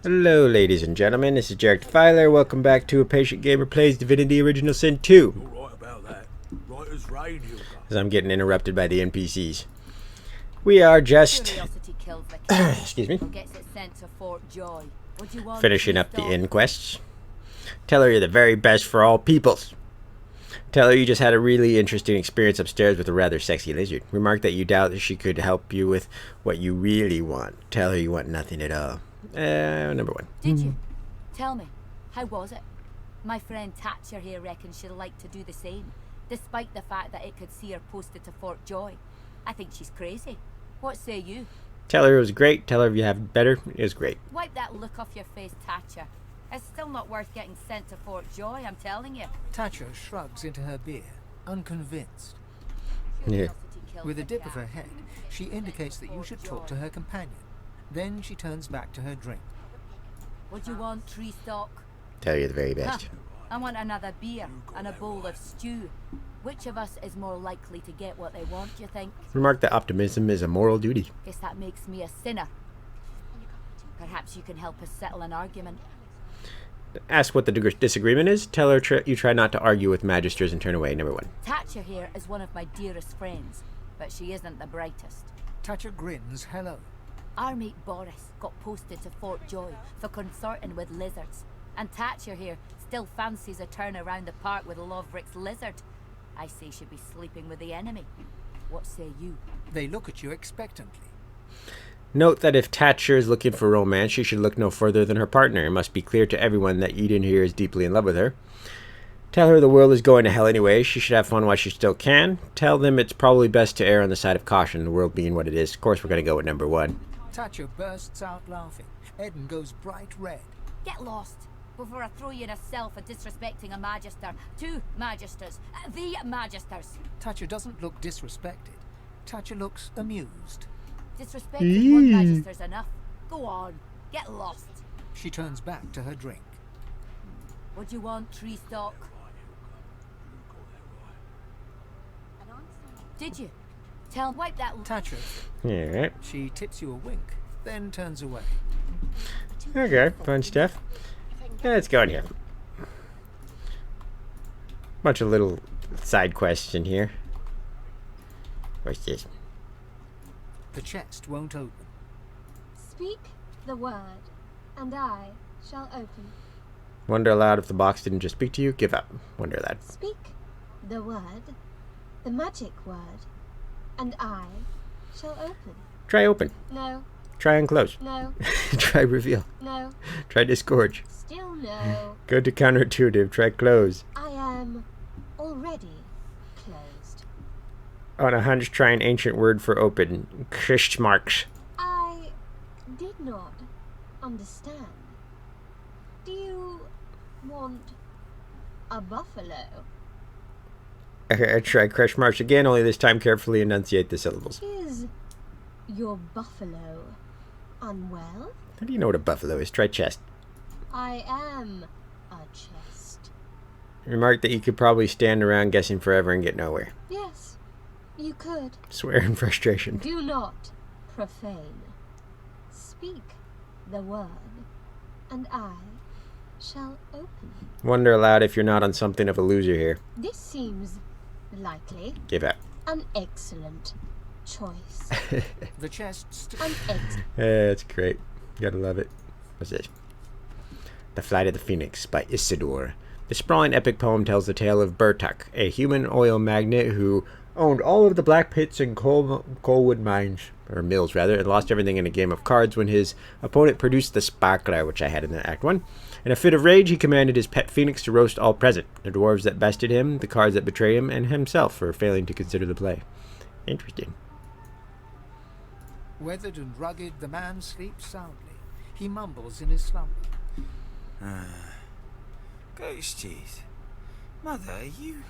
Hello, ladies and gentlemen. This is Jarek Defiler. Welcome back to A Patient Gamer Plays Divinity Original Sin 2. Right about that. Right as rain, you As I'm getting interrupted by the NPCs. We are just excuse me, finishing up the inn quests. Tell her you're the very best for all peoples. Tell her you just had a really interesting experience upstairs with a rather sexy lizard. Remark that you doubt that she could help you with what you really want. Tell her you want nothing at all. Number one. Did you? Tell me, how was it? My friend Thatcher here reckons she'd like to do the same, despite the fact that it could see her posted to Fort Joy. I think she's crazy. What say you? Tell her it was great. Tell her if you have better, it was great. Wipe that look off your face, Thatcher. It's still not worth getting sent to Fort Joy, I'm telling you. Thatcher shrugs into her beer, unconvinced. Yeah. With a dip of her head, she indicates that you should talk to her companion. Then she turns back to her drink. What do you want, tree stock? Tell her you're the very best. I want another beer and a bowl of stew. Which of us is more likely to get what they want, you think? Remark that optimism is a moral duty. Guess that makes me a sinner. Perhaps you can help us settle an argument. Ask what the disagreement is. Tell her you try not to argue with magisters and turn away. Number one. Thatcher here is one of my dearest friends, but she isn't the brightest. Thatcher grins hello. Our mate Boris got posted to Fort Joy for consorting with lizards, and Thatcher here still fancies a turn around the park with Loverick's lizard. I say she'd be sleeping with the enemy. What say you? They look at you expectantly. Note that if Thatcher is looking for romance, she should look no further than her partner. It must be clear to everyone that Eden here is deeply in love with her. Tell her the world is going to hell anyway. She should have fun while she still can. Tell them it's probably best to err on the side of caution, the world being what it is. Of course, we're going to go with number one. Thatcher bursts out laughing. Eden goes bright red. Get lost before I throw you in a cell for disrespecting a magister. Two magisters. The magisters. Thatcher doesn't look disrespected. Thatcher looks amused. Disrespecting one magister's enough. Go on. Get lost. She turns back to her drink. What do you want, tree stock? Did you? Wipe that. Thatcher. Yeah. She tips you a wink, then turns away. Okay, fun stuff. Let's go in here. Bunch of little side quests in here. What's this? The chest won't open. Speak the word, and I shall open. Wonder aloud if the box didn't just speak to you. Give up. Wonder aloud. Speak the word, the magic word, and I shall open. Try open. No. Try unclose. No. Try reveal. No. Try disgorge. Still no. Go to counterintuitive. Try close. I am already closed. On a hunch, try an ancient word for open. Christmarks. I did not understand. Do you want a buffalo? Okay, try crush marks again, only this time carefully enunciate the syllables. Is your buffalo unwell? How do you know what a buffalo is? Try chest. I am a chest. Remark that you could probably stand around guessing forever and get nowhere. Yes, you could. Swear in frustration. Do not profane. Speak the word, and I shall open. Wonder aloud if you're not on something of a loser here. This seems likely. Give up. An excellent choice. The chest An That's great. Gotta love it. What's this? The Flight of the Phoenix by Isidore. The sprawling epic poem tells the tale of Bertuk, a human oil magnate who owned all of the black pits and coalwood mines, or mills rather, and lost everything in a game of cards when his opponent produced the sparkler, which I had in the Act 1. In a fit of rage, he commanded his pet phoenix to roast all present, the dwarves that bested him, the cards that betrayed him, and himself for failing to consider the play. Interesting. Weathered and rugged, the man sleeps soundly. He mumbles in his slumber. Goat's cheese. Mother, are you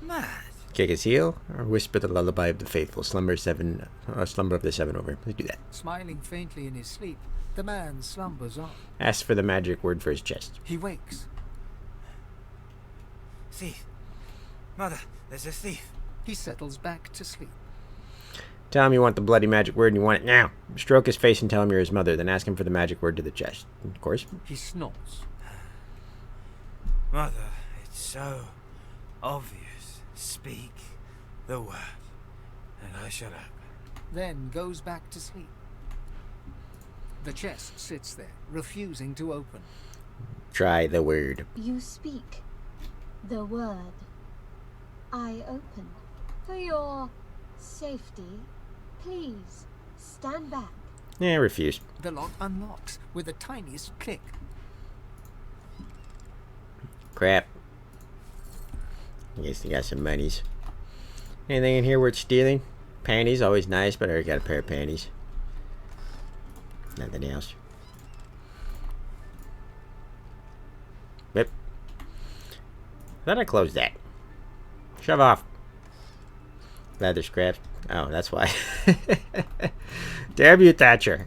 mad? Kick his heel, or whisper the lullaby of the faithful. Slumber of the seven over. Let's do that. Smiling faintly in his sleep, the man slumbers on. Ask for the magic word for his chest. He wakes. Thief. Mother, there's a thief. He settles back to sleep. Tell him you want the bloody magic word and you want it now. Stroke his face and tell him you're his mother. Then ask him for the magic word to the chest. Of course. He snorts. Mother, it's so obvious. Speak the word, and I shall open. Then goes back to sleep. The chest sits there, refusing to open. Try the word. You speak the word. I open. For your safety, please stand back. Yeah, refuse. The lock unlocks with the tiniest click. Crap. I guess they got some monies. Anything in here worth stealing? Panties, always nice, but I already got a pair of panties. Nothing else. Yep. I thought I closed that. Shove off. Leather scraps. Oh, that's why. Damn you, Thatcher.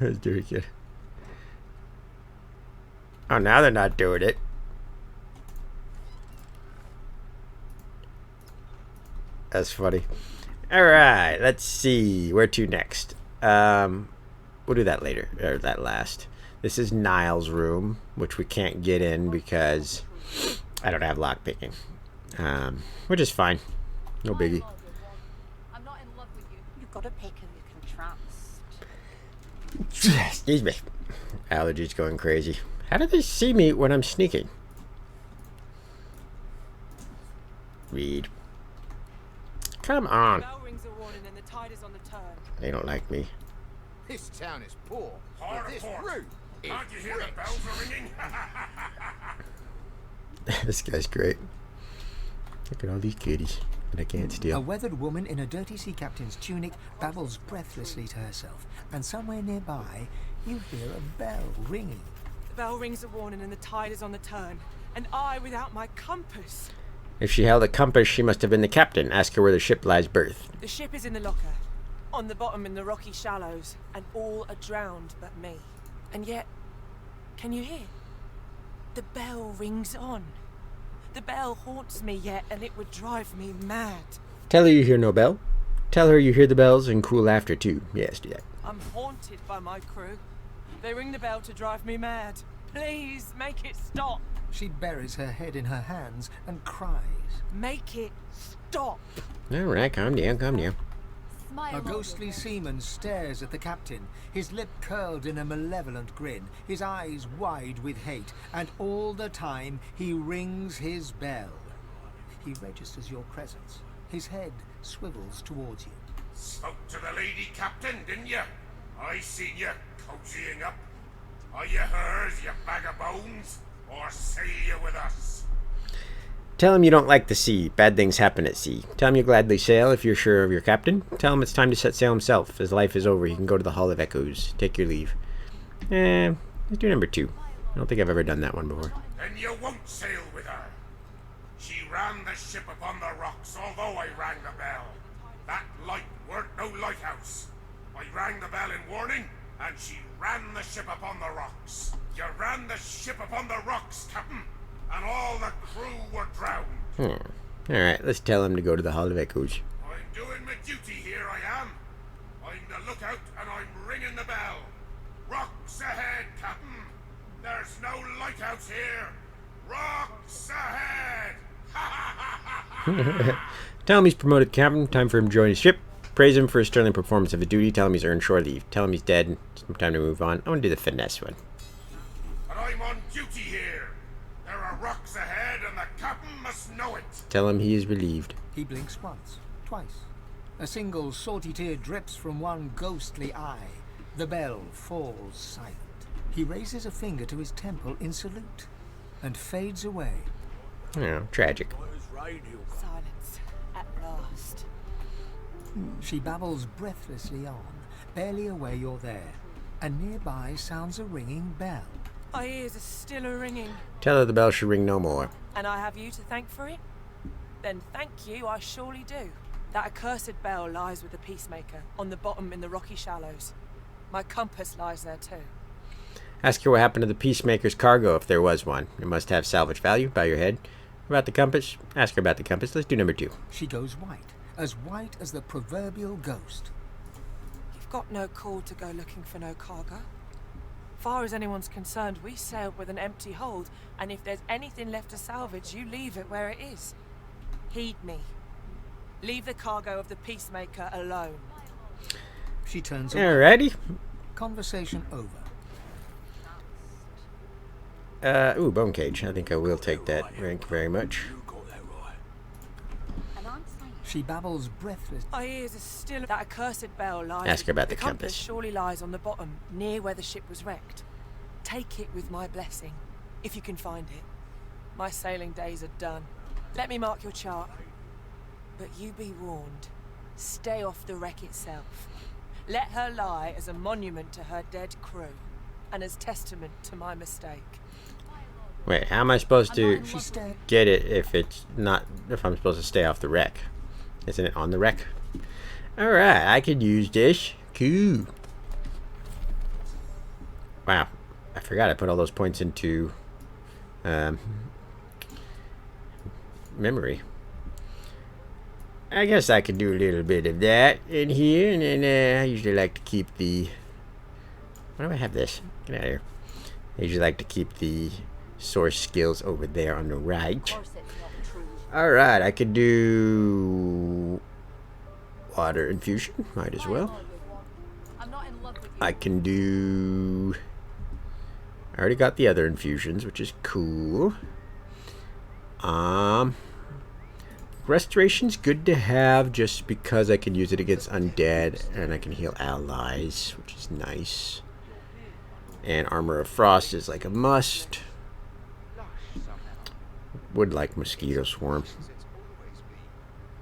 Let's do it again. Oh, now they're not doing it. That's funny. Alright, let's see. Where to next? We'll do that later. Or that last. This is Niall's room, which we can't get in because I don't have lockpicking. Which is fine. No biggie. I'm not in love with you. You've got a pick who you can trust. Excuse me. Allergies going crazy. How do they see me when I'm sneaking? Read. Come on. Bell rings a warning and the tide is on the turn. They don't like me. This town is poor, but this room is Can't you hear rich. the bells are ringing? This guy's great. Look at all these goodies. And I can't A steal. weathered woman in a dirty sea captain's tunic babbles breathlessly to herself, and somewhere nearby you hear a bell ringing. The bell rings a warning and the tide is on the turn. And I without my compass. If she held a compass, she must have been the captain. Ask her where the ship lies berthed. The ship is in the locker, on the bottom in the rocky shallows, and all are drowned but me. And yet, can you hear? The bell rings on. The bell haunts me yet, and it would drive me mad. Tell her you hear no bell. Tell her you hear the bells and cool laughter too. Yes, do that. I'm haunted by my crew. They ring the bell to drive me mad. Please make it stop. She buries her head in her hands and cries. Make it stop. Alright, calm down, calm down. Smile. A ghostly seaman stares at the captain, his lip curled in a malevolent grin, his eyes wide with hate, and all the time he rings his bell. He registers your presence. His head swivels towards you. Spoke to the lady captain, didn't you? I seen you cozying up. Are you hers, you bag of bones? Or sail you with us? Tell him you don't like the sea. Bad things happen at sea. Tell him you'll gladly sail if you're sure of your captain. Tell him it's time to set sail himself. His life is over. He can go to the Hall of Echoes. Take your leave. Let's do number 2. I don't think I've ever done that one before. Then you won't sail with her. She ran the ship upon the rocks, although I rang the bell. That light weren't no lighthouse. I rang the bell in warning, and she ran the ship upon the rocks. You ran the ship upon the rocks, Captain, and all the crew were drowned. Alright, let's tell him to go to the Hall of Echoes. I'm doing my duty here, I am. I'm the lookout, and I'm ringing the bell. Rocks ahead, Captain. There's no lighthouse here. Rocks ahead. Tell him he's promoted captain. Time for him to join his ship. Praise him for his sterling performance of a duty. Tell him he's earned shore leave. Tell him he's dead. It's time to move on. I want to do the finesse one. And I'm on duty here. There are rocks ahead, and the captain must know it. Tell him he is relieved. He blinks once, twice. A single salty tear drips from one ghostly eye. The bell falls silent. He raises a finger to his temple in salute and fades away. Oh, tragic. What is radio? Silence. At last. She babbles breathlessly on, barely aware you're there, and nearby sounds a ringing bell. My ears are still a-ringing. Tell her the bell should ring no more. And I have you to thank for it? Then thank you, I surely do. That accursed bell lies with the peacemaker, on the bottom in the rocky shallows. My compass lies there too. Ask her what happened to the Peacemaker's cargo, if there was one. It must have salvage value. Bow your head. About the compass? Ask her about the compass. Let's do number 2. She goes white, as white as the proverbial ghost. You've got no call to go looking for no cargo. Far as anyone's concerned, we sailed with an empty hold, and if there's anything left to salvage, you leave it where it is. Heed me. Leave the cargo of the Peacemaker alone. She turns away. Alrighty. Conversation over. Ooh, bone cage. I think I will take that. Thank you very much. She babbles breathless. My ears are still. That accursed bell lies. Ask her about the compass. compass. Surely lies on the bottom, near where the ship was wrecked. Take it with my blessing, if you can find it. My sailing days are done. Let me mark your chart. But you be warned. Stay off the wreck itself. Let her lie as a monument to her dead crew, and as testament to my mistake. Wait, how am I supposed to She stared. get it if it's not, if I'm supposed to stay off the wreck? Isn't it on the wreck? Alright, I can use this. Cool. Wow, I forgot I put all those points into memory. I guess I could do a little bit of that in here, and then I usually like to keep the... Why do I have this? Get out of here. I usually like to keep the source skills over there on the right. Alright, I could do water infusion, might as well. I can do... I already got the other infusions, which is cool. Restoration's good to have just because I can use it against undead and I can heal allies, which is nice. And Armor of Frost is like a must. Would like Mosquito Swarm.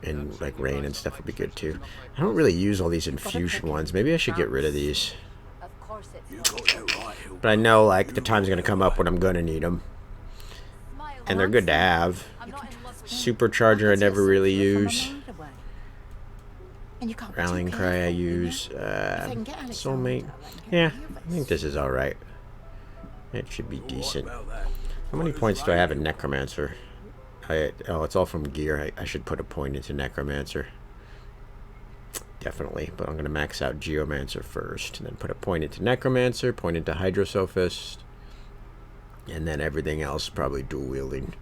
And like rain and stuff would be good too. I don't really use all these infusion ones. Maybe I should get rid of these. But I know like the time's gonna come up when I'm gonna need them. And they're good to have. Supercharger I never really use. Rallying Cry I use. Soulmate. Yeah, I think this is alright. It should be decent. How many points do I have in Necromancer? Oh, it's all from gear. I should put a point into Necromancer. Definitely, but I'm going to max out Geomancer first. And then put a point into Necromancer, point into Hydrosophist. And then everything else probably dual wielding.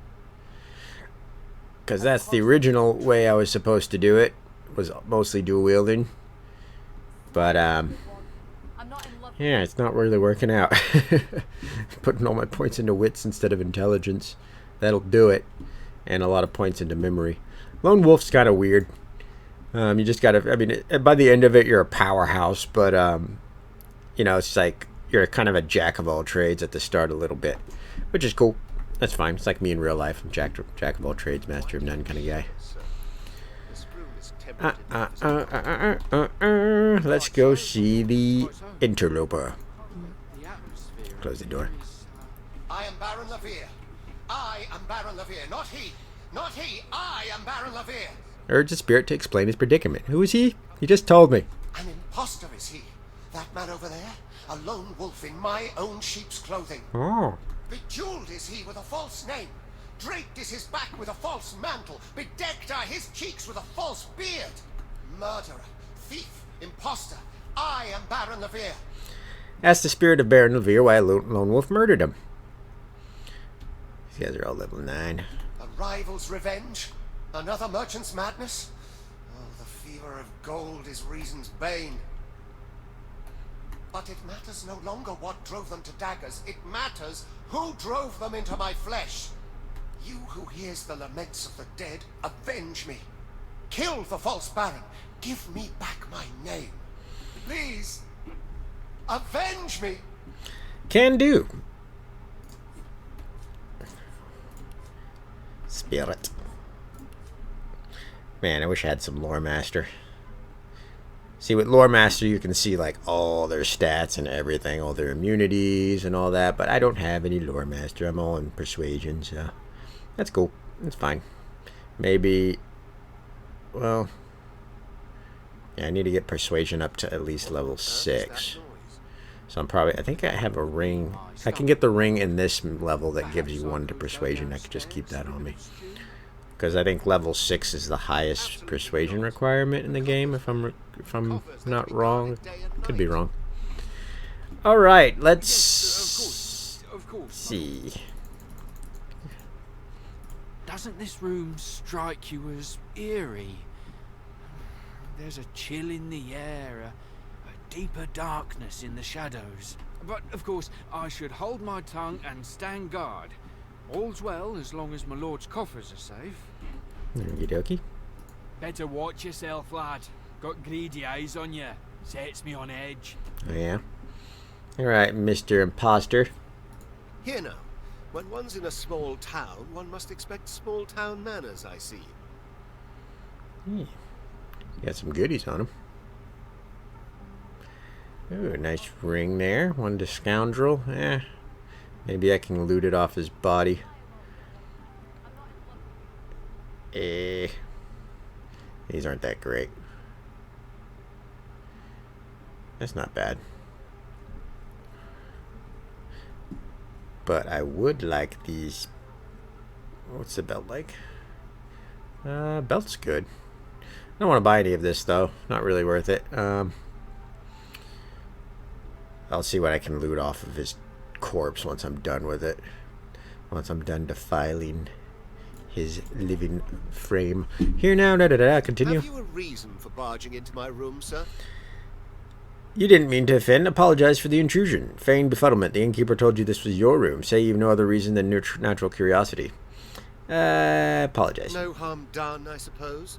Because that's the original way I was supposed to do it. Was mostly dual wielding. But, yeah, it's not really working out. Putting all my points into wits instead of intelligence. That'll do it. And a lot of points into memory. Lone Wolf's kind of weird. You just gotta, I mean, by the end of it, you're a powerhouse. But, you know, it's like you're kind of a jack of all trades at the start a little bit. Which is cool. That's fine. It's like me in real life. I'm jack of all trades, master of none kind of guy. Let's go see the interloper. Close the door. I am Baron Levere. I am Baron Levere, not he. Not he. I am Baron Levere. Urge the spirit to explain his predicament. Who is he? He just told me. An imposter is he. That man over there, a lone wolf in my own sheep's clothing. Oh. Bejeweled is he with a false name. Draped is his back with a false mantle. Bedecked are his cheeks with a false beard. Murderer, thief, imposter. I am Baron Levere. Ask the spirit of Baron Levere why a lone wolf murdered him. These guys are all level 9. A rival's revenge? Another merchant's madness? Oh, the fever of gold is reason's bane. But it matters no longer what drove them to daggers. It matters who drove them into my flesh. You who hears the laments of the dead, avenge me. Kill the false baron. Give me back my name. Please, avenge me. Can do. Spirit. Man, I wish I had some Lore Master. See, with Lore Master, you can see, like, all their stats and everything, all their immunities and all that, but I don't have any Lore Master. I'm all in Persuasion, so that's cool. That's fine. Maybe, well, yeah, I need to get Persuasion up to at least level 6. So I'm probably, I think I have a ring. I can get the ring in this level that gives you 1 to Persuasion. I could just keep that on me. because I think level 6 is the highest persuasion requirement in the game. If I'm not wrong, could be wrong. All right, let's see. Doesn't this room strike you as eerie? There's a chill in the air, a deeper darkness in the shadows. But, of course, I should hold my tongue and stand guard. All's well as long as my lord's coffers are safe. Okie dokie. Better watch yourself, lad. Got greedy eyes on you. Sets me on edge. Oh, yeah? Alright, Mr. Imposter. Here now. When one's in a small town, one must expect small town manners, I see. Got some goodies on him. Ooh, a nice ring there. One to scoundrel. Maybe I can loot it off his body. These aren't that great. That's not bad. But I would like these. What's the belt like? Belt's good. I don't want to buy any of this though. Not really worth it. I'll see what I can loot off of his corpse once I'm done with it. Once I'm done defiling his living frame. Here now, continue. Have you a reason for barging into my room, sir? You didn't mean to offend. Apologize for the intrusion. Feigned befuddlement. The innkeeper told you this was your room. Say you've no other reason than natural curiosity. Apologize. No harm done, I suppose.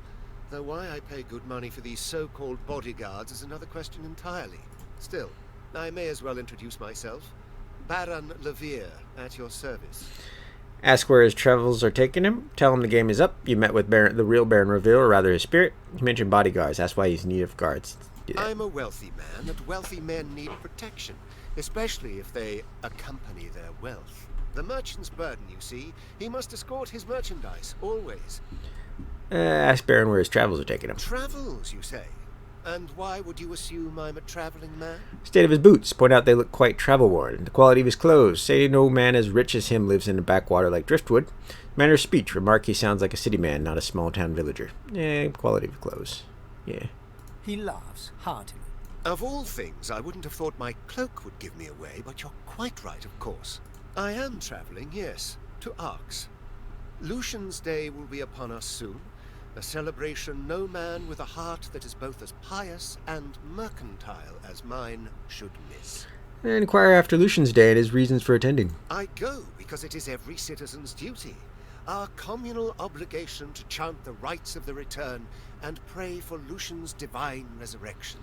Though why I pay good money for these so-called bodyguards is another question entirely. Still, I may as well introduce myself. Baron Levere, at your service. Ask where his travels are taking him. Tell him the game is up. You met with the real Baron Reveal, or rather his spirit. He mentioned bodyguards. That's why he's in need of guards. I'm a wealthy man, and wealthy men need protection, especially if they accompany their wealth. The merchant's burden, you see. He must escort his merchandise, always. Ask Baron where his travels are taking him. Travels, you say? And why would you assume I'm a traveling man? State of his boots. Point out they look quite travel-worn. The quality of his clothes. Say no man as rich as him lives in a backwater like Driftwood. Manner of speech. Remark he sounds like a city man, not a small-town villager. Quality of clothes. Yeah. He laughs heartily. Of all things, I wouldn't have thought my cloak would give me away, but you're quite right, of course. I am traveling, yes, to Arx. Lucian's Day will be upon us soon. A celebration no man with a heart that is both as pious and mercantile as mine should miss. Inquire after Lucian's Day and his reasons for attending. I go because it is every citizen's duty. Our communal obligation to chant the rites of the return and pray for Lucian's divine resurrection.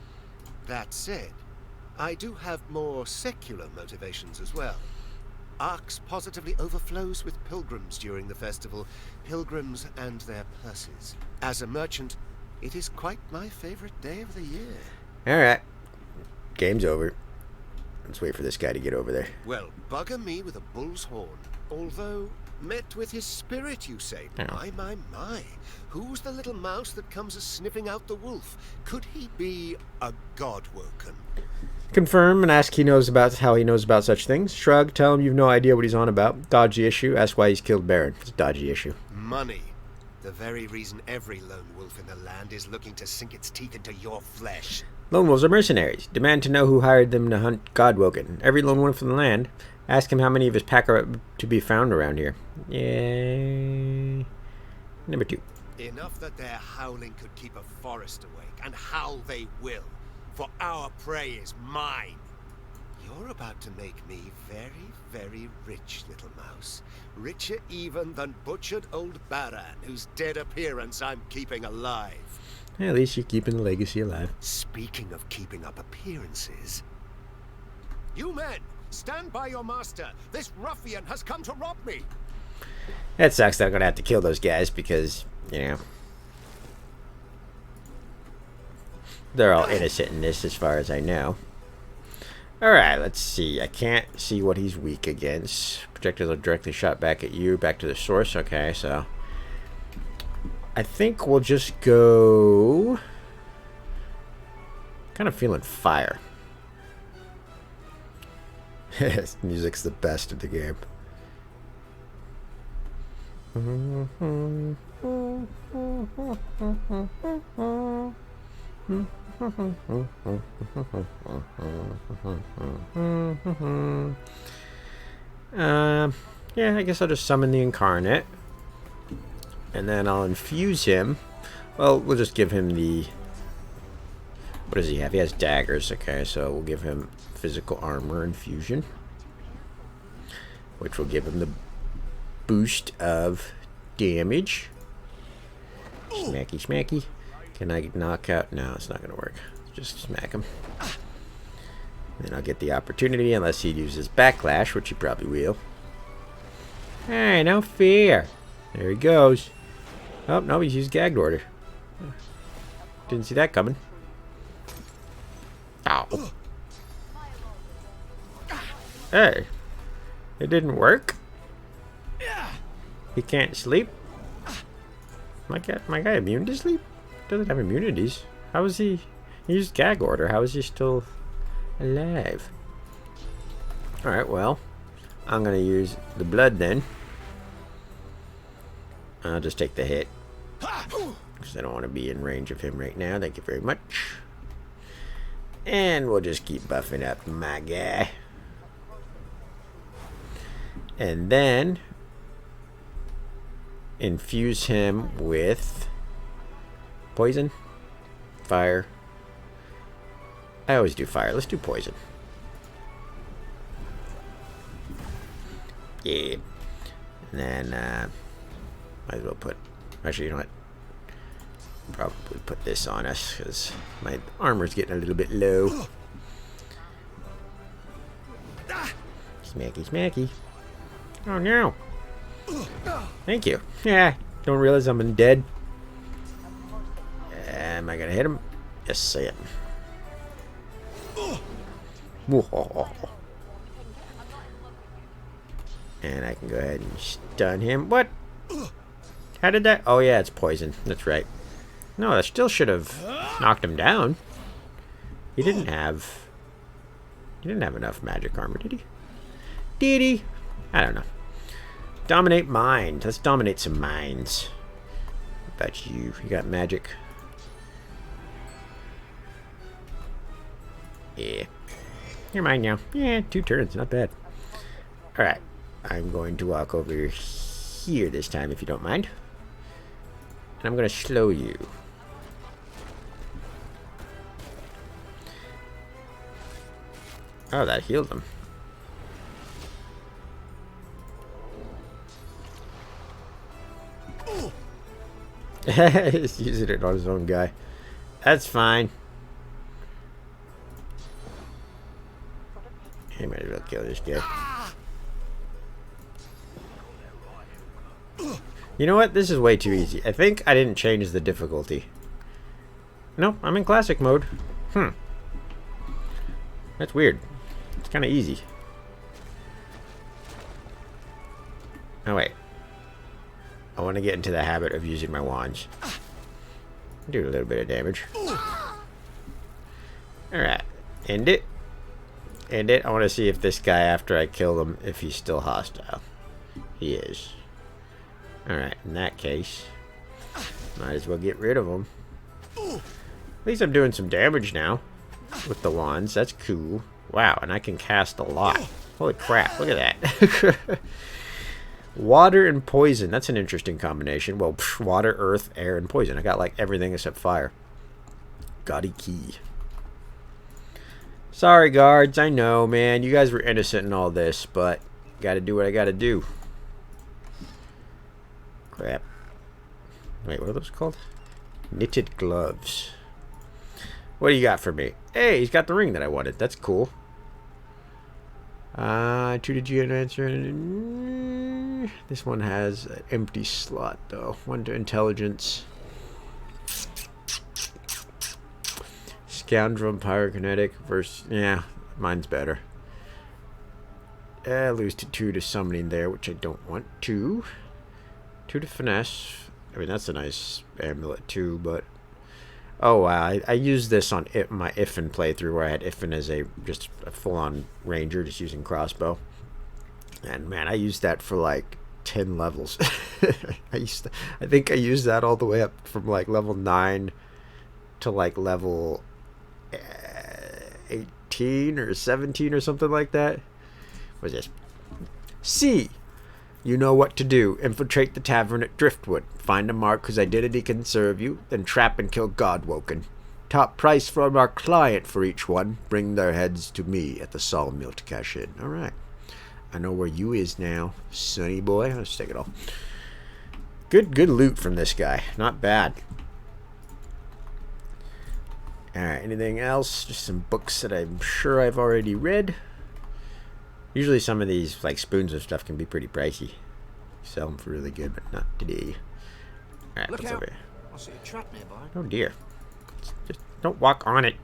That said, I do have more secular motivations as well. Arx positively overflows with pilgrims during the festival, pilgrims and their purses. As a merchant, it is quite my favorite day of the year. Alright. Game's over. Let's wait for this guy to get over there. Well, bugger me with a bull's horn. Although, met with his spirit, you say? Oh. My. Who's the little mouse that comes a-sniffing out the wolf? Could he be a god-woken? Confirm and ask how he knows about such things. Shrug, tell him you've no idea what he's on about. Dodgy issue, ask why he's killed Baron. It's a dodgy issue. Money. The very reason every lone wolf in the land is looking to sink its teeth into your flesh. Lone wolves are mercenaries. Demand to know who hired them to hunt Godwoken. Every lone wolf in the land. Ask him how many of his pack are to be found around here. Yay. Number 2. Enough that their howling could keep a forest awake, and howl they will, for our prey is mine. You're about to make me very, very rich, little mouse. Richer even than butchered old Baran, whose dead appearance I'm keeping alive. At least you're keeping the legacy alive. Speaking of keeping up appearances... You men, stand by your master. This ruffian has come to rob me. That sucks that I'm going to have to kill those guys because, they're all innocent in this as far as I know. Alright, let's see. I can't see what he's weak against. Projectiles are directly shot back at you, back to the source. Okay, so I think we'll just go... Kind of feeling fire. Music's the best of the game. Yeah, I guess I'll just summon the incarnate. And then I'll infuse him. Well, we'll just give him the... What does he have? He has daggers. Okay, so we'll give him physical armor infusion, which will give him the boost of damage. Smacky, smacky. Can I knock out? No, it's not going to work. Just smack him. Then I'll get the opportunity, unless he uses backlash, which he probably will. Hey, no fear. There he goes. Oh, no, he's used gagged order. Didn't see that coming. Ow. Hey. It didn't work? He can't sleep? My guy immune to sleep? Doesn't have immunities. How is he... He used gag order. How is he still alive? Alright, well. I'm going to use the blood then. I'll just take the hit. Because I don't want to be in range of him right now. Thank you very much. And we'll just keep buffing up my guy. And then infuse him with poison, fire. I always do fire. Let's do poison. Yeah. And then might as well put... Actually, you know what? Probably put this on us because my armor's getting a little bit low. Smacky, smacky. Oh no. Thank you. Yeah, don't realize I'm undead. Am I gonna hit him? Yes, I am. And I can go ahead and stun him. What? How did that? Oh yeah, it's poison. That's right. No, that still should have knocked him down. He didn't have enough magic armor, did he? Did he? I don't know. Dominate mind. Let's dominate some minds. What about you? You got magic? Yeah. You're mine now. Yeah, 2 turns. Not bad. Alright. I'm going to walk over here this time, if you don't mind. And I'm going to slow you. Oh, that healed him. He's using it on his own guy. That's fine. He might as well kill this guy. You know what? This is way too easy. I think I didn't change the difficulty. Nope, I'm in classic mode. That's weird. It's kind of easy. Oh, wait. I want to get into the habit of using my wands. Do a little bit of damage. Alright. End it. End it. I want to see if this guy, after I kill him, if he's still hostile. He is. Alright, in that case, might as well get rid of him. At least I'm doing some damage now with the wands. That's cool. Wow, and I can cast a lot. Holy crap, look at that. Water and poison. That's an interesting combination. Well, water, earth, air, and poison. I got like everything except fire. Gaudy key. Sorry, guards. I know, man. You guys were innocent in all this, but gotta do what I gotta do. Crap. Wait, what are those called? Knitted gloves. What do you got for me? Hey, he's got the ring that I wanted. That's cool. 2 to G answer. This one has an empty slot, though. 1 to intelligence. Scoundrel and pyrokinetic versus... Yeah, mine's better. Lose to 2 to summoning there, which I don't want to. 2 to finesse. I mean, that's a nice amulet too, but... Oh, wow. I used this on my Ifin playthrough, where I had Ifin as just a full-on ranger, just using crossbow. And, man, I used that for, like, 10 levels. I think I used that all the way up from like level 9 to like level 18 or 17 or something like that. What's this? C. You know what to do. Infiltrate the tavern at Driftwood. Find a mark whose identity can serve you. Then trap and kill Godwoken. Top price from our client for each one. Bring their heads to me at the sawmill to cash in. Alright. I know where you is now, sonny boy. Let's take it all. Good loot from this guy. Not bad. Alright, anything else? Just some books that I'm sure I've already read. Usually some of these, like, spoons and stuff can be pretty pricey. Sell them for really good, but not today. Alright, what's over here? I see a trap nearby. Oh, dear. Just don't walk on it.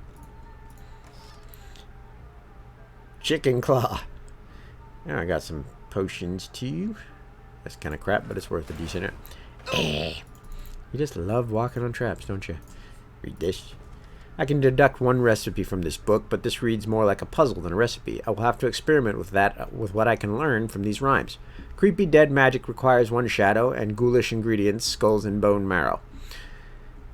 Chicken claw. Now I got some potions too. That's kind of crap, but it's worth a decent. You just love walking on traps, don't you? Read this. I can deduct one recipe from this book, but this reads more like a puzzle than a recipe. I will have to experiment with that, with what I can learn from these rhymes. Creepy dead magic requires one shadow, and ghoulish ingredients, skulls and bone marrow.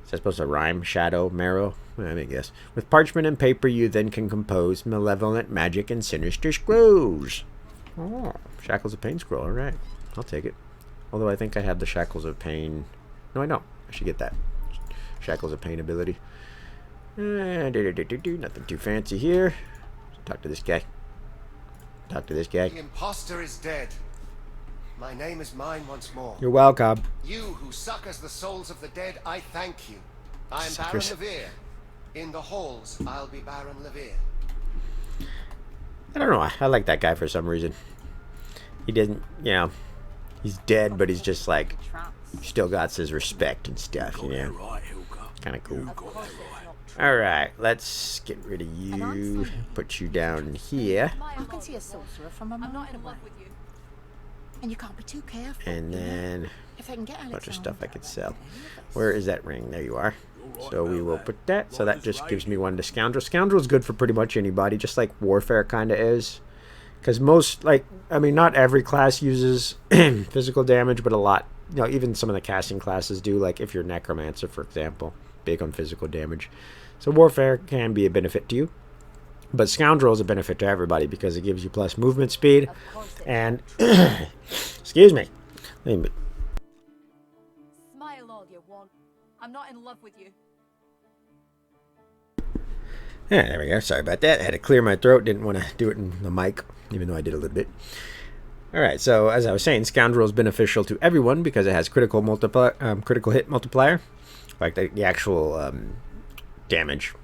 Is that supposed to rhyme? Shadow, marrow? I guess. With parchment and paper, you then can compose malevolent magic and sinister scrolls. Oh, Shackles of Pain scroll. Alright. I'll take it. Although I think I have the Shackles of Pain. No, I don't. I should get that. Shackles of Pain ability. Nothing too fancy here. Talk to this guy. Talk to this guy. The imposter is dead. My name is mine once more. You're welcome. You who succors the souls of the dead, I thank you. I am Baron Levere. In the halls, I'll be Baron Levere. I don't know. I like that guy for some reason. He didn't, you know, he's dead, but he's just like, still got his respect and stuff, you know. Kind of cool. Alright, let's get rid of you. Put you down here. I can see a sorcerer from a mile away. And you can't be too careful. And then if I can get a bunch of stuff I could sell. Where is that ring? There you are. So we will put that. So that just gives me one to Scoundrel. Scoundrel is good for pretty much anybody, just like Warfare kind of is. Because most, like, I mean, not every class uses physical damage, but a lot. You know, even some of the casting classes do, like if you're Necromancer, for example. Big on physical damage. So Warfare can be a benefit to you. But Scoundrel is a benefit to everybody because it gives you plus movement speed. And, excuse me. Smile all you want. I'm not in love with you. Yeah, there we go. Sorry about that. I had to clear my throat. Didn't want to do it in the mic, even though I did a little bit. Alright, so as I was saying, Scoundrel is beneficial to everyone because it has critical hit multiplier. Like the actual damage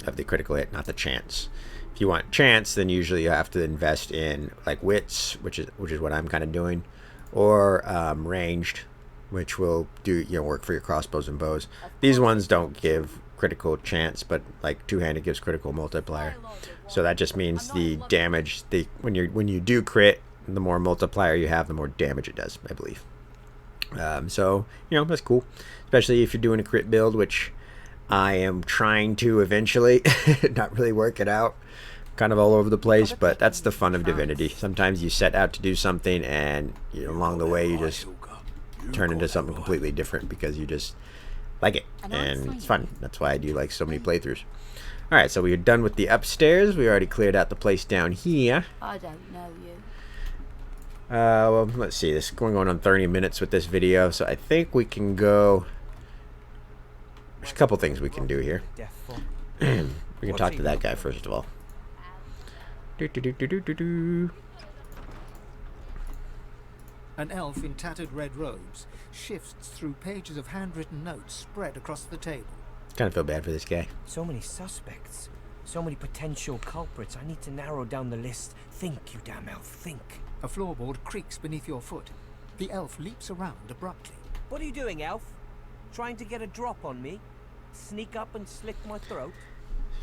of the critical hit, not the chance. If you want chance, then usually you have to invest in like wits, which is what I'm kind of doing, or ranged, which will do work for your crossbows and bows. These ones don't give critical chance, but like two-handed gives critical multiplier. So that just means the damage when you do crit, the more multiplier you have, the more damage it does, I believe. So that's cool, especially if you're doing a crit build, which I am trying to eventually. Not really working out, kind of all over the place, but that's the fun of Divinity. Sometimes you set out to do something and along the way you just turn into something completely different because you just like it, and it's fun. That's why I do like so many playthroughs. Alright, so we're done with the upstairs. We already cleared out the place down here. I don't know you. Well, let's see. This is going on 30 minutes with this video, so I think we can go. There's a couple things we can do here. We can talk to that guy first of all. An elf in tattered red robes shifts through pages of handwritten notes spread across the table. Kind of feel bad for this guy. So many suspects. So many potential culprits. I need to narrow down the list. Think, you damn elf, think. A floorboard creaks beneath your foot. The elf leaps around abruptly. What are you doing, elf? Trying to get a drop on me? Sneak up and slit my throat?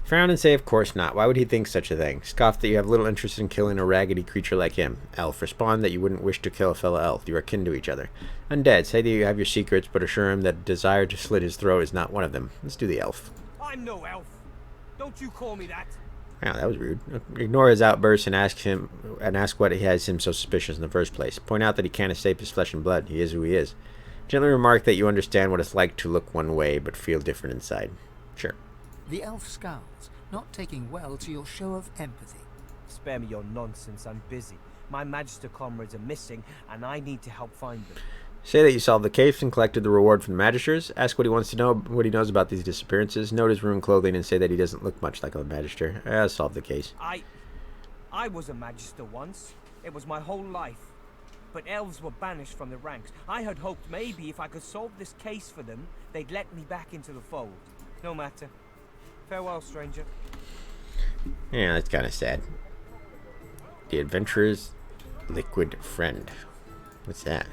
Frown and say, of course not. Why would he think such a thing? Scoff that you have little interest in killing a raggedy creature like him. Elf, respond that you wouldn't wish to kill a fellow elf. You are kin to each other. Undead, say that you have your secrets, but assure him that desire to slit his throat is not one of them. Let's do the elf. I'm no elf. Don't you call me that. Wow, that was rude. Ignore his outbursts and ask what has him so suspicious in the first place. Point out that he can't escape his flesh and blood. He is who he is. Gently remark that you understand what it's like to look one way but feel different inside. Sure. The elf scowls, not taking well to your show of empathy. Spare me your nonsense, I'm busy. My Magister comrades are missing, and I need to help find them. Say that you solved the case and collected the reward from the Magisters. Ask what he wants to know, what he knows about these disappearances. Note his ruined clothing and say that he doesn't look much like a Magister. Solve the case. I was a Magister once. It was my whole life. But elves were banished from the ranks. I had hoped maybe if I could solve this case for them, they'd let me back into the fold. No matter. Farewell, stranger. Yeah, that's kind of sad. The Adventurer's Liquid Friend. What's that?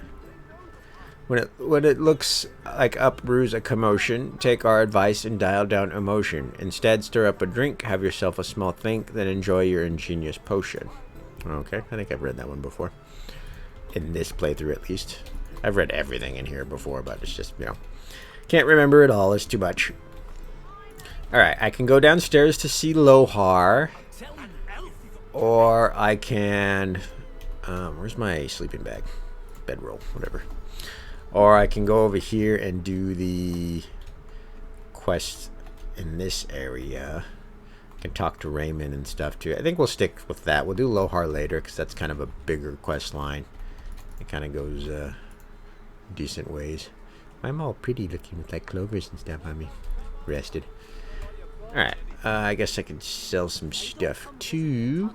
When it looks like uproos a commotion, take our advice and dial down emotion. Instead, stir up a drink, have yourself a small think, then enjoy your ingenious potion. Okay, I think I've read that one before. In this playthrough, at least. I've read everything in here before, but it's just, can't remember it all. It's too much. Alright, I can go downstairs to see Lohar. Or I can... where's my sleeping bag? Bedroll, whatever. Or I can go over here and do the quest in this area. I can talk to Raymond and stuff too. I think we'll stick with that. We'll do Lohar later because that's kind of a bigger quest line. It kind of goes decent ways. I'm all pretty looking with like clovers and stuff on me. Rested. Alright. I guess I can sell some stuff too.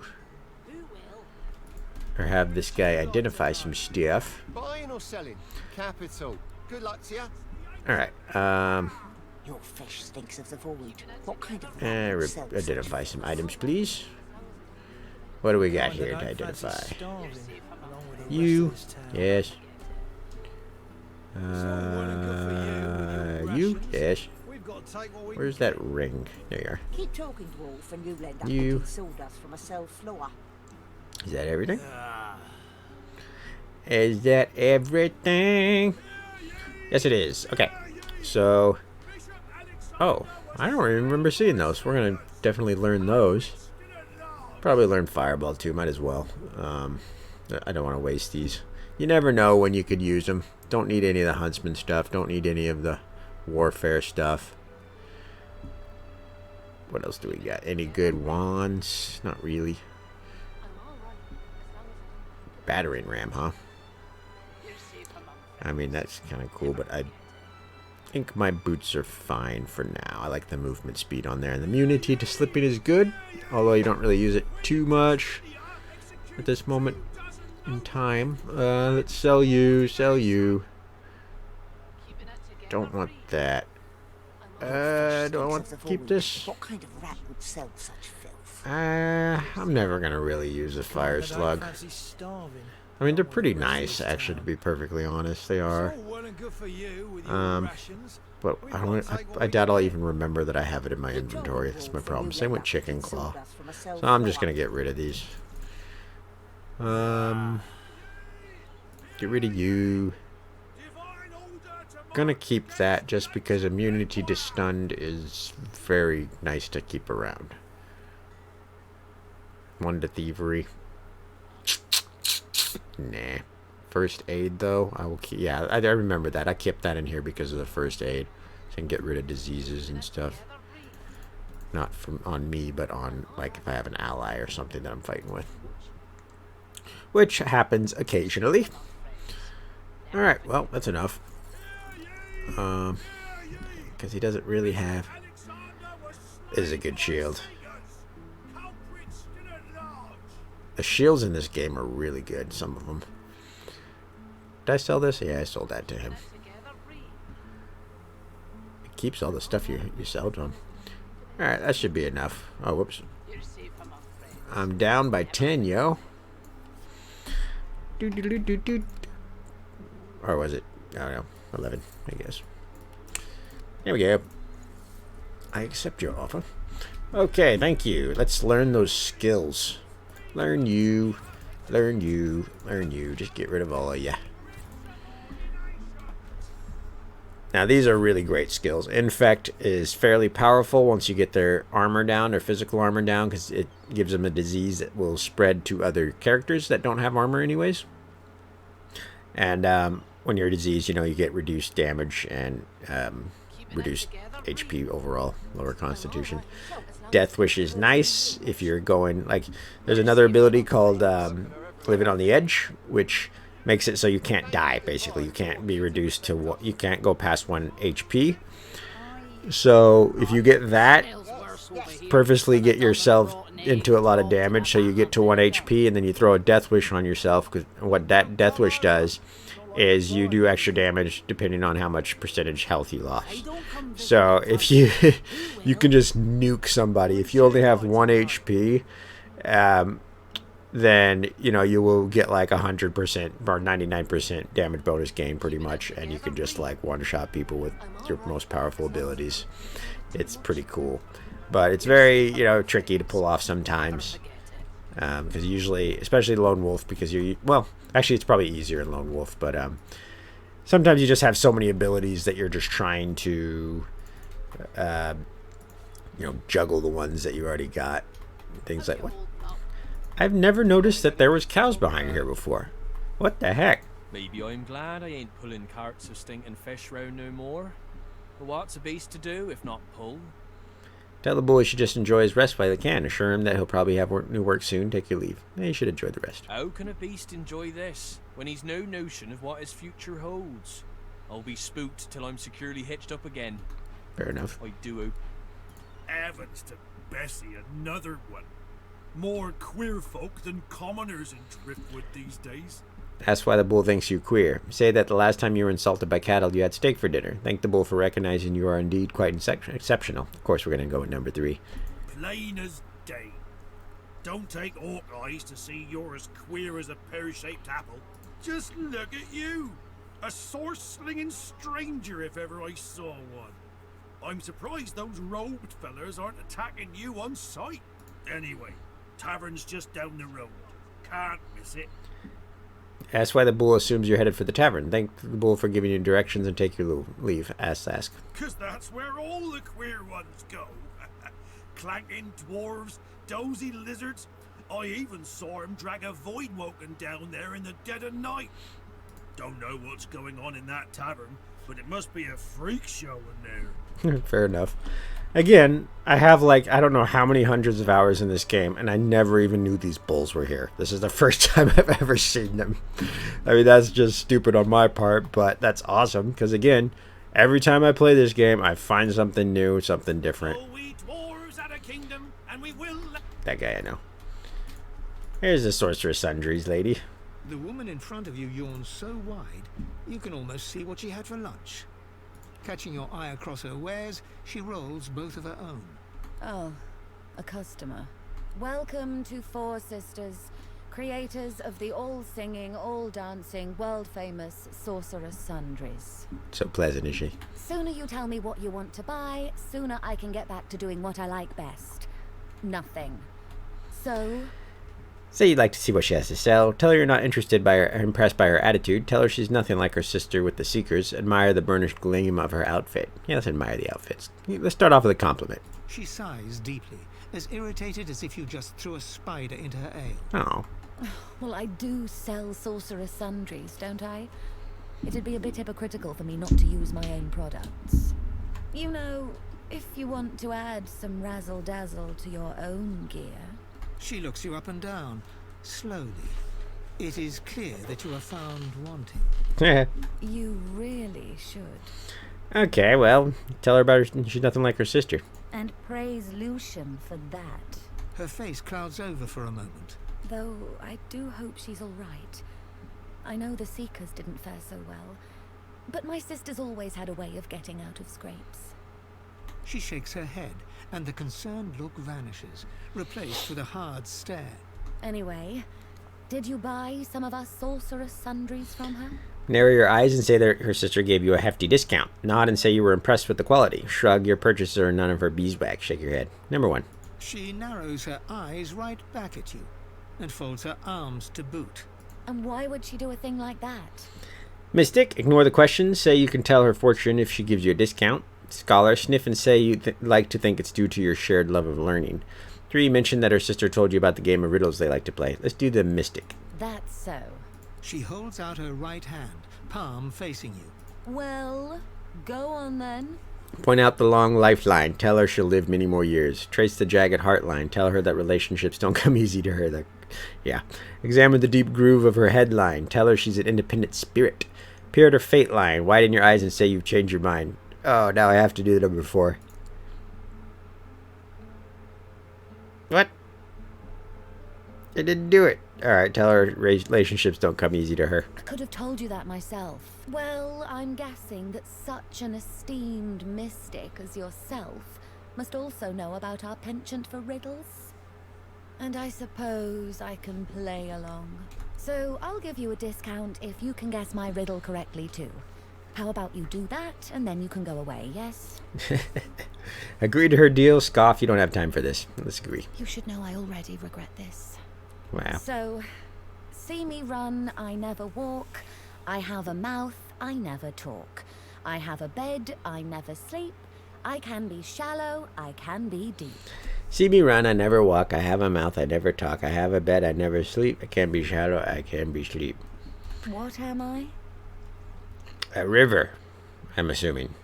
Or have this guy identify some stuff. Buying or selling? Capital. Good luck to you. Alright, Your fish stinks of the void. What kind of identify some items, please. What do we got here to identify? You. Yes. You. Yes. Where's that ring? There you are. Keep talking, dwarf, and you'll end up You. picking sawdust from a cell floor. Is that everything? Is that everything? Yes, it is. Okay. So... Oh, I don't even remember seeing those. We're going to definitely learn those. Probably learn Fireball too. Might as well. I don't want to waste these. You never know when you could use them. Don't need any of the Huntsman stuff. Don't need any of the Warfare stuff. What else do we got? Any good wands? Not really. Battering ram, huh? I mean, that's kind of cool, but I think my boots are fine for now. I like the movement speed on there, and the immunity to slipping is good, although you don't really use it too much at this moment in time. Let's sell you. Don't want that. Do I want to keep this? What kind of rat would sell such filth? I'm never gonna really use a fire slug. I mean, they're pretty nice, actually, to be perfectly honest. They are. But I doubt I'll even remember that I have it in my inventory. That's my problem. Same with chicken claw. So I'm just gonna get rid of these. Get rid of you. Gonna keep that just because immunity to stunned is very nice to keep around. One to thievery. Nah. First aid though, I will keep. Yeah, I remember that. I kept that in here because of the first aid, so I can get rid of diseases and stuff. Not on me, but on like if I have an ally or something that I'm fighting with, which happens occasionally. All right, well that's enough. Because he doesn't really have. This is a good shield. The shields in this game are really good, some of them. Did I sell this? Yeah, I sold that to him. It keeps all the stuff you sell to him. Alright, that should be enough. Oh, whoops. I'm down by 10, yo. Or was it? I don't know. 11, I guess. There we go. I accept your offer. Okay, thank you. Let's learn those skills. Learn you. Learn you. Learn you. Just get rid of all of ya. Now, these are really great skills. Infect is fairly powerful once you get their armor down, their physical armor down, because it gives them a disease that will spread to other characters that don't have armor anyways. And when you're diseased, you know, you get reduced damage and reduced HP overall, lower constitution. Death Wish is nice if you're going, like, there's another ability called Living on the Edge, which makes it so you can't die, basically. You can't be reduced to what, you can't go past 1 HP. So if you get that, purposely get yourself into a lot of damage, so you get to 1 HP, and then you throw a Death Wish on yourself, because what that Death Wish does is you do extra damage depending on how much percentage health you lost. So if you you can just nuke somebody. If you only have 1 HP, then you know you will get like 100% or 99% damage bonus gain pretty much, and you can just like one-shot people with your most powerful abilities. It's pretty cool, but it's very, you know, tricky to pull off sometimes, because usually, especially Lone Wolf, because you're, well, actually it's probably easier in Lone Wolf, but sometimes you just have so many abilities that you're just trying to you know, juggle the ones that you already got, things like what. I've never noticed that there was cows behind here before. What the heck? Maybe I'm glad I ain't pulling carts of stinking fish round no more. But what's a beast to do if not pull? Tell the bull he should just enjoy his rest while he can. Assure him that he'll probably have new work soon. Take your leave. He should enjoy the rest. How can a beast enjoy this when he's no notion of what his future holds? I'll be spooked till I'm securely hitched up again. Fair enough. I do hope. Heavens to Bessie, another one. More queer folk than commoners in Driftwood these days. That's why the bull thinks you queer. Say that the last time you were insulted by cattle, you had steak for dinner. Thank the bull for recognizing you are indeed quite exceptional. Of course, we're going to go with number 3. Plain as day. Don't take orc eyes to see you're as queer as a pear-shaped apple. Just look at you. A sword-slinging stranger if ever I saw one. I'm surprised those robed fellers aren't attacking you on sight. Anyway, tavern's just down the road. Can't miss it. That's why the bull assumes you're headed for the tavern. Thank the bull for giving you directions and take your leave. Ask. 'Cause that's where all the queer ones go. Clanking dwarves, dozy lizards. I even saw him drag a void-woken down there in the dead of night. Don't know what's going on in that tavern, but it must be a freak show in there. Fair enough. Again, I have like, I don't know how many hundreds of hours in this game, and I never even knew these bulls were here. This is the first time I've ever seen them. I mean, that's just stupid on my part, but that's awesome, because again, every time I play this game, I find something new, something different. Oh, we dwarves had a kingdom, and we will... That guy I know. Here's the Sorceress Sundries lady. The woman in front of you yawns so wide, you can almost see what she had for lunch. Catching your eye across her wares, she rolls both of her own. Oh, a customer. Welcome to Four Sisters, creators of the all-singing, all-dancing, world-famous Sorceress Sundries. So pleasant, is she? Sooner you tell me what you want to buy, sooner I can get back to doing what I like best. Nothing. So... Say you'd like to see what she has to sell. Tell her you're not interested by her, impressed by her attitude. Tell her she's nothing like her sister with the Seekers. Admire the burnished gleam of her outfit. Yeah, let's admire the outfits. Let's start off with a compliment. She sighs deeply, as irritated as if you just threw a spider into her ale. Oh. Well, I do sell Sorceress Sundries, don't I? It'd be a bit hypocritical for me not to use my own products. You know, if you want to add some razzle-dazzle to your own gear... She looks you up and down, slowly. It is clear that you are found wanting. You really should. Okay, well, tell her about her, she's nothing like her sister. And praise Lucian for that. Her face clouds over for a moment. Though I do hope she's all right. I know the Seekers didn't fare so well, but my sister's always had a way of getting out of scrapes. She shakes her head, and the concerned look vanishes, replaced with a hard stare. Anyway, did you buy some of our Sorceress Sundries from her? Narrow your eyes and say that her sister gave you a hefty discount. Nod and say you were impressed with the quality. Shrug your purchases are none of her beeswax. Shake your head. Number 1. She narrows her eyes right back at you, and folds her arms to boot. And why would she do a thing like that? Mystic, ignore the questions. Say you can tell her fortune if she gives you a discount. Scholar, sniff and say you like to think it's due to your shared love of learning. 3, mention that her sister told you about the game of riddles they like to play. Let's do the Mystic. That's so. She holds out her right hand, palm facing you. Well, go on then. Point out the long lifeline. Tell her she'll live many more years. Trace the jagged heart line. Tell her that relationships don't come easy to her. Examine the deep groove of her headline. Tell her she's an independent spirit. Peer at her fate line. Widen your eyes and say you've changed your mind. Oh, now I have to do number 4. What? I didn't do it. Alright, tell her relationships don't come easy to her. I could have told you that myself. Well, I'm guessing that such an esteemed mystic as yourself must also know about our penchant for riddles. And I suppose I can play along. So I'll give you a discount if you can guess my riddle correctly too. How about you do that, and then you can go away, yes? Agree to her deal. Scoff, you don't have time for this. Let's agree. You should know I already regret this. Wow. So, see me run, I never walk. I have a mouth, I never talk. I have a bed, I never sleep. I can be shallow, I can be deep. See me run, I never walk. I have a mouth, I never talk. I have a bed, I never sleep. I can be shallow, I can be sleep. What am I? A river, I'm assuming.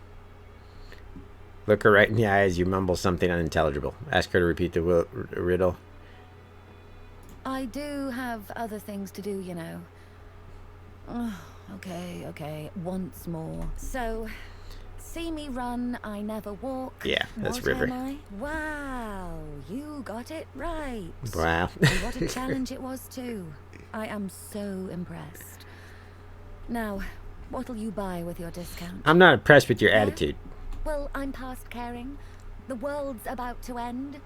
Look her right in the eye as you mumble something unintelligible. Ask her to repeat the riddle. I do have other things to do, you know. Okay. Once more. So, see me run, I never walk. Yeah, that's what river. Am I? Wow, you got it right. Wow. And what a challenge it was too. I am so impressed. Now, what'll you buy with your discount? I'm not impressed with your attitude. Well, I'm past caring. The world's about to end.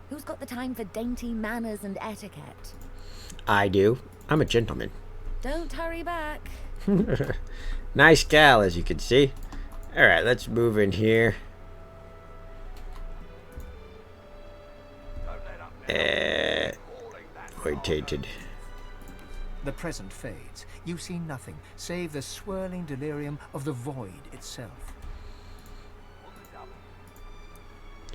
Who's got the time for dainty manners and etiquette? I do. I'm a gentleman. Don't hurry back. Nice gal, as you can see. Alright, let's move in here. Orientated. The present fades. You see nothing, save the swirling delirium of the void itself.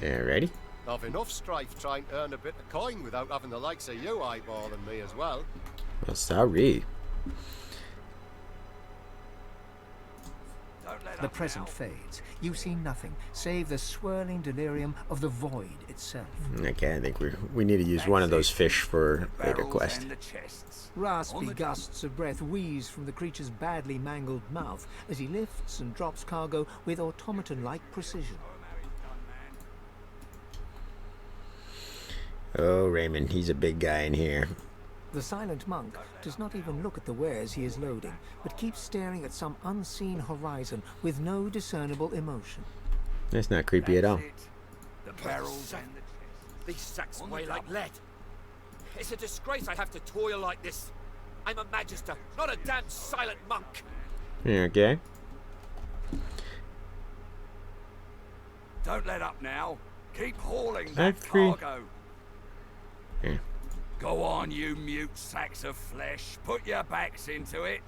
Ready? I've enough strife trying to earn a bit of coin without having the likes of you eyeballing me as well. Well, sorry. The present fades. You see nothing, save the swirling delirium of the void itself. Okay, I think we need to use one of those fish for later quest. Raspy gusts of breath wheeze from the creature's badly mangled mouth as he lifts and drops cargo with automaton-like precision. Oh, Raymond, he's a big guy in here. The silent monk does not even look at the wares he is loading, but keeps staring at some unseen horizon with no discernible emotion. That's not creepy at all. The barrels and the chests. These sacks weigh like lead. It's a disgrace I have to toil like this. I'm a magister, not a damn silent monk. Okay. Don't let up now. Keep hauling that that free? cargo. Yeah. Go on, you mute sacks of flesh. Put your backs into it.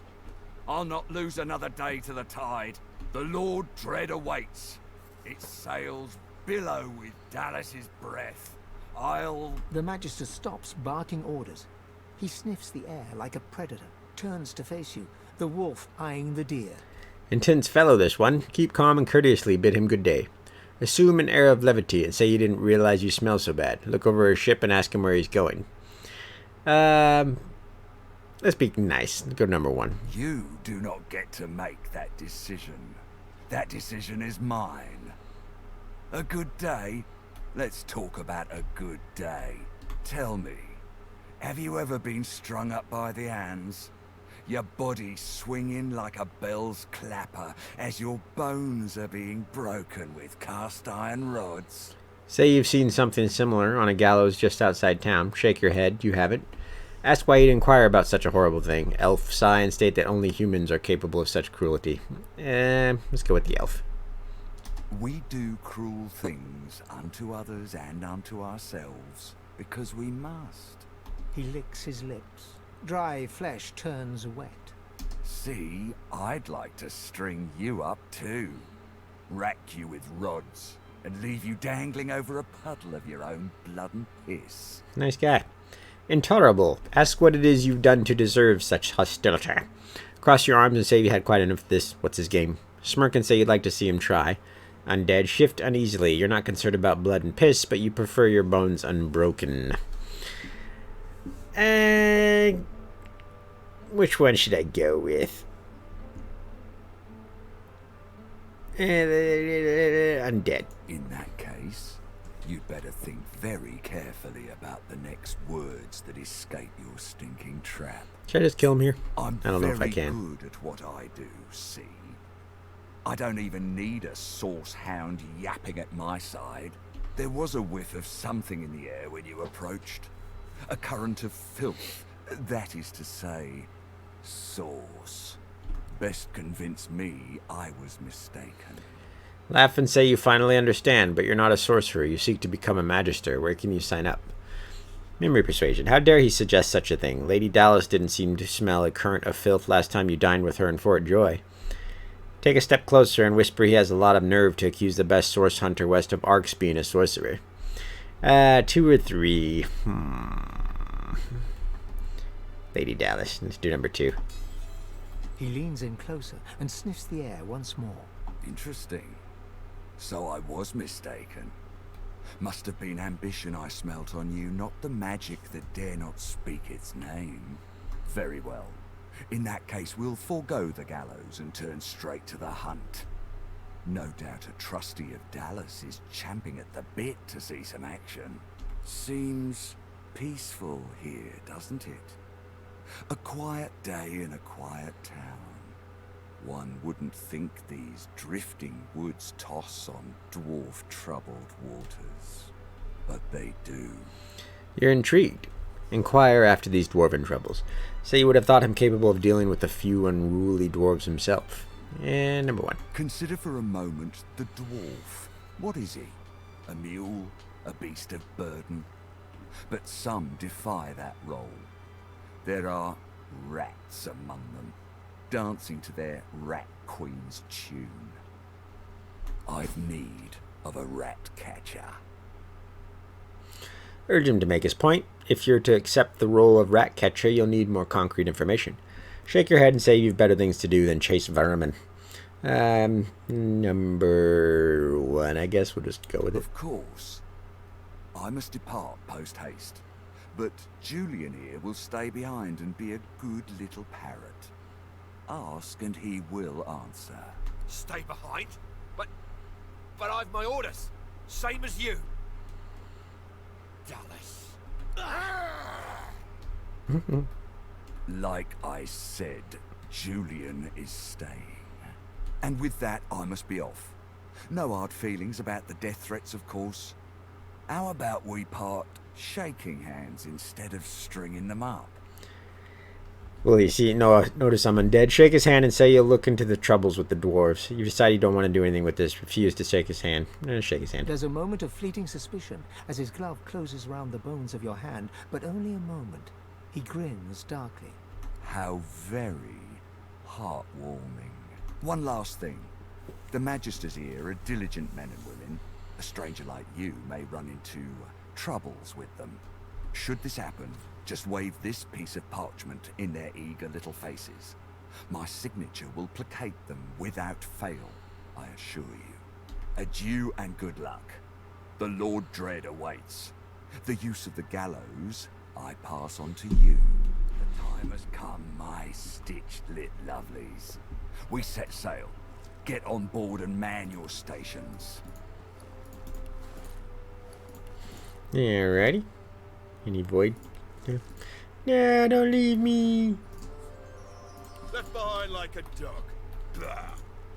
I'll not lose another day to the tide. The Lord Dread awaits. Its sails billow with Dallas's breath. The Magister stops, barking orders. He sniffs the air like a predator, turns to face you, the wolf eyeing the deer. Intense fellow, this one. Keep calm and courteously bid him good day. Assume an air of levity and say you didn't realize you smell so bad. Look over his ship and ask him where he's going. Let's be nice. Go number 1. You do not get to make that decision. That decision is mine. A good day? Let's talk about a good day. Tell me, have you ever been strung up by the hands? Your body swinging like a bell's clapper as your bones are being broken with cast iron rods? Say you've seen something similar on a gallows just outside town. Shake your head. You haven't. Ask why you'd inquire about such a horrible thing. Elf sigh and state that only humans are capable of such cruelty. Let's go with the elf. We do cruel things unto others and unto ourselves because we must. He licks his lips. Dry flesh turns wet. See, I'd like to string you up too. Rack you with rods and leave you dangling over a puddle of your own blood and piss. Nice guy. Intolerable. Ask what it is you've done to deserve such hostility. Cross your arms and say you had quite enough of this. What's his game? Smirk and say you'd like to see him try. Undead. Shift uneasily. You're not concerned about blood and piss, but you prefer your bones unbroken. Which one should I go with? Undead. In that case, you'd better think very carefully about the next words that escape your stinking trap. Should I just kill him here? I don't know if I can. Good at what I do, see? I don't even need a sauce hound yapping at my side. There was a whiff of something in the air when you approached. A current of filth. That is to say, sauce. Best convince me I was mistaken. Laugh and say you finally understand, but you're not a sorcerer. You seek to become a magister. Where can you sign up? Memory persuasion. How dare he suggest such a thing? Lady Dallas didn't seem to smell a current of filth last time you dined with her in Fort Joy. Take a step closer and whisper he has a lot of nerve to accuse the best source hunter west of Ark's being a sorcerer. 2 or 3. Lady Dallas. Let's do number 2. He leans in closer and sniffs the air once more. Interesting. So I was mistaken. Must have been ambition I smelt on you, not the magic that dare not speak its name. Very well. In that case, we'll forego the gallows and turn straight to the hunt. No doubt a trustee of Dallas is champing at the bit to see some action. Seems peaceful here, doesn't it? A quiet day in a quiet town. One wouldn't think these drifting woods toss on dwarf-troubled waters. But they do. You're intrigued. Inquire after these dwarven troubles. Say you would have thought him capable of dealing with a few unruly dwarves himself. And number 1. Consider for a moment the dwarf. What is he? A mule? A beast of burden? But some defy that role. There are rats among them, dancing to their rat queen's tune. I've need of a rat catcher. Urge him to make his point. If you're to accept the role of rat catcher, you'll need more concrete information. Shake your head and say you've better things to do than chase vermin. Number 1, I guess we'll just go with it. Of course. I must depart post-haste. But Julian here will stay behind and be a good little parrot. Ask and he will answer. Stay behind? But I've my orders. Same as you. Dallas. Like I said, Julian is staying. And with that, I must be off. No hard feelings about the death threats, of course. How about we part shaking hands instead of stringing them up? Well, you see, notice I'm undead. Shake his hand and say you'll look into the troubles with the dwarves. You decide you don't want to do anything with this. Refuse to shake his hand. Shake his hand. There's a moment of fleeting suspicion as his glove closes around the bones of your hand, but only a moment. He grins darkly. How very heartwarming. One last thing. The Magisters here are diligent men and women. A stranger like you may run into troubles with them. Should this happen, just wave this piece of parchment in their eager little faces. My signature will placate them without fail, I assure you. Adieu and good luck. The Lord Dread awaits. The use of the gallows I pass on to you. The time has come, my stitched-lit lovelies. We set sail. Get on board and man your stations. Yeah, ready? Any void? No, don't leave me. Left behind like a dog. Blah.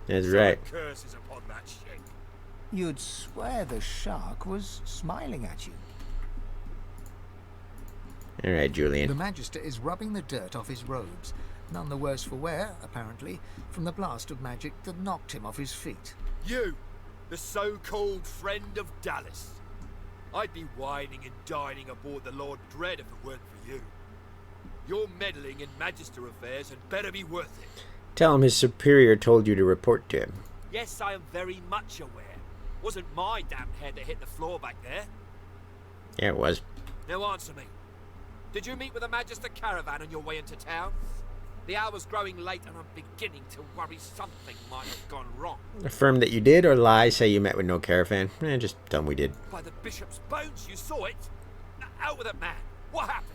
That's right. Curses upon that ship. You'd swear the shark was smiling at you. All right, Julian. The Magister is rubbing the dirt off his robes, none the worse for wear, apparently, from the blast of magic that knocked him off his feet. You, the so-called friend of Dallas. I'd be whining and dining aboard the Lord Dread if it weren't for you. Your meddling in Magister affairs had better be worth it. Tell him his superior told you to report to him. Yes, I am very much aware. Wasn't my damn head that hit the floor back there. Yeah, it was. Now answer me. Did you meet with the Magister caravan on your way into town? The hour's growing late and I'm beginning to worry something might have gone wrong. Affirm that you did or lie, say you met with no caravan. Just tell him we did. By the bishop's bones, you saw it? Now, out with it, man. What happened?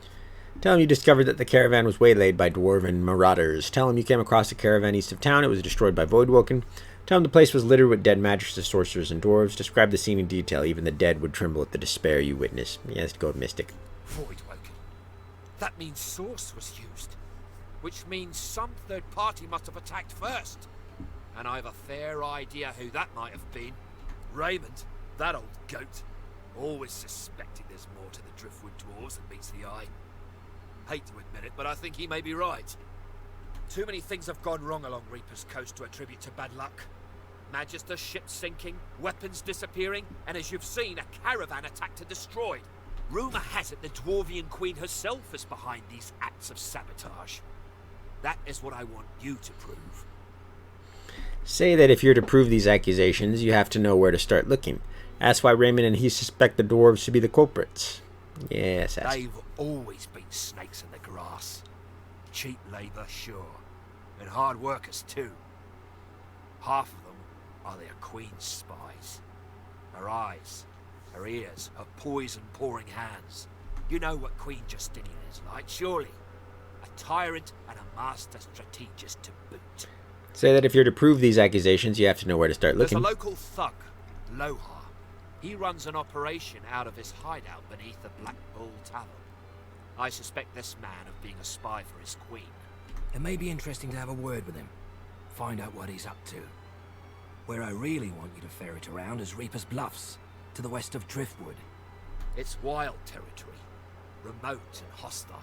Tell him you discovered that the caravan was waylaid by dwarven marauders. Tell him you came across a caravan east of town. It was destroyed by Voidwoken. Tell him the place was littered with dead magisters, sorcerers, and dwarves. Describe the scene in detail. Even the dead would tremble at the despair you witness. Yes, go Mystic. Voidwoken. That means source was used. Which means some third party must have attacked first. And I have a fair idea who that might have been. Raymond, that old goat. Always suspecting there's more to the Driftwood dwarves than meets the eye. Hate to admit it, but I think he may be right. Too many things have gone wrong along Reaper's Coast to attribute to bad luck. Magister ships sinking, weapons disappearing, and as you've seen, a caravan attacked and destroyed. Rumour has it the Dwarvian Queen herself is behind these acts of sabotage. That is what I want you to prove. Say that if you're to prove these accusations, you have to know where to start looking. Ask why Raymond and he suspect the dwarves to be the culprits. Yes, ask. They've always been snakes in the grass. Cheap labour, sure. And hard workers, too. Half of them are their queen's spies. Her eyes, her ears, her poison-pouring hands. You know what Queen Justinian is like, surely. A tyrant and a master strategist to boot. Say that if you're to prove these accusations, you have to know where to start looking. There's a local thug, Lohar. He runs an operation out of his hideout beneath the Black Bull Tavern. I suspect this man of being a spy for his queen. It may be interesting to have a word with him. Find out what he's up to. Where I really want you to ferret around is Reaper's Bluffs, to the west of Driftwood. It's wild territory, remote and hostile,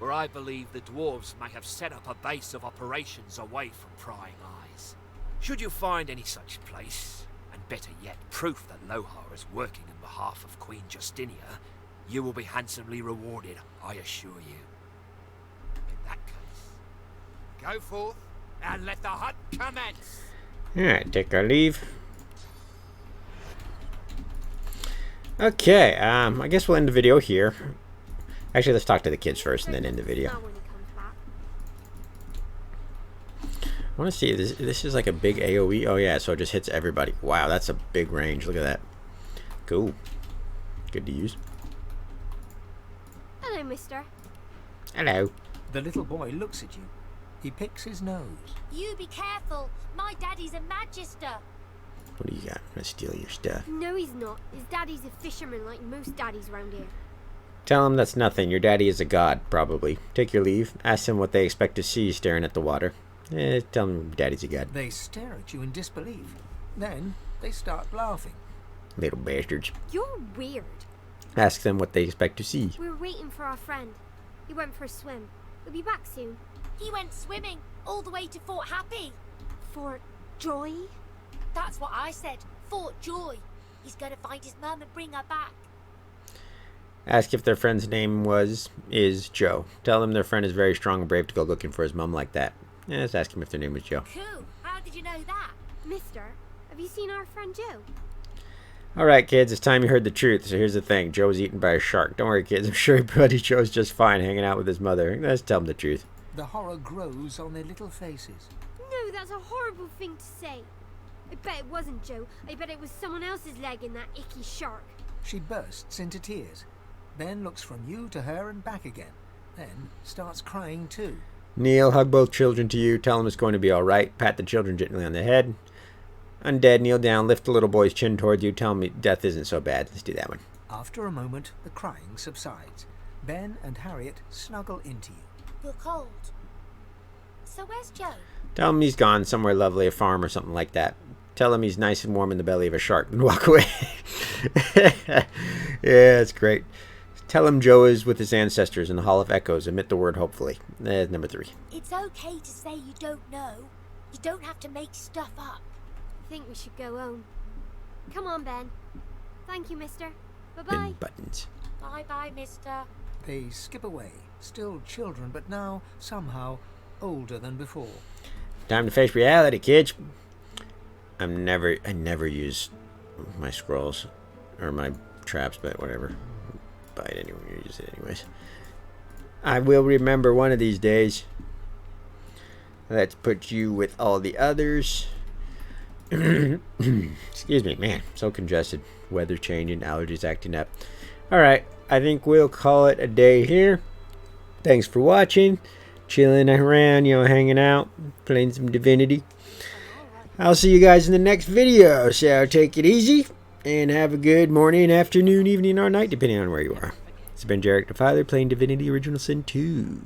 where I believe the dwarves may have set up a base of operations away from prying eyes. Should you find any such place, and better yet, proof that Lohar is working on behalf of Queen Justinia, you will be handsomely rewarded, I assure you. In that case, go forth and let the hunt commence. Alright, take our leave. Okay, I guess we'll end the video here. Actually, let's talk to the kids first and then end the video. I want to see, this is like a big AoE. Oh yeah, so it just hits everybody. Wow, that's a big range. Look at that. Cool. Good to use. Hello, mister. Hello. The little boy looks at you. He picks his nose. You be careful. My daddy's a magister. What do you got? I'm gonna steal your stuff. No, he's not. His daddy's a fisherman like most daddies round here. Tell him that's nothing. Your daddy is a god, probably. Take your leave. Ask him what they expect to see staring at the water. Tell him daddy's a god. They stare at you in disbelief. Then they start laughing. Little bastards. You're weird. Ask them what they expect to see. We're waiting for our friend. He went for a swim. He'll be back soon. He went swimming all the way to Fort Happy. Fort Joy? That's what I said. Fort Joy. He's going to find his mum and bring her back. Ask if their friend's name is Joe. Tell them their friend is very strong and brave to go looking for his mum like that. Just ask him if their name was Joe. Cool. How did you know that? Mister, have you seen our friend Joe? Alright, kids, it's time you heard the truth. So here's the thing. Joe was eaten by a shark. Don't worry, kids. I'm sure Buddy Joe's just fine hanging out with his mother. Let's tell him the truth. The horror grows on their little faces. No, that's a horrible thing to say. I bet it wasn't Joe. I bet it was someone else's leg in that icky shark. She bursts into tears. Then looks from you to her and back again. Then starts crying too. Kneel, hug both children to you. Tell them it's going to be alright. Pat the children gently on the head. Undead, kneel down. Lift the little boy's chin towards you. Tell him death isn't so bad. Let's do that one. After a moment, the crying subsides. Ben and Harriet snuggle into you. You're cold. So where's Joe? Tell him he's gone somewhere lovely, a farm or something like that. Tell him he's nice and warm in the belly of a shark and walk away. Yeah, it's great. Tell him Joe is with his ancestors in the Hall of Echoes. Omit the word hopefully. Number 3. It's okay to say you don't know. You don't have to make stuff up. I think we should go home. Come on, Ben. Thank you, mister. Bye-bye. Ben Buttons. Bye-bye, mister. They skip away, still children, but now, somehow, older than before. Time to face reality, kids. I never use my scrolls or my traps, but whatever. Buy it anyway. You use it anyways. I will remember one of these days. Let's put you with all the others. Excuse me, man. So congested. Weather changing, allergies acting up. Alright, I think we'll call it a day here. Thanks for watching. Chilling around, hanging out. Playing some Divinity. I'll see you guys in the next video. So take it easy. And have a good morning, afternoon, evening, or night, depending on where you are. It's been Jarek Defiler playing Divinity Original Sin 2.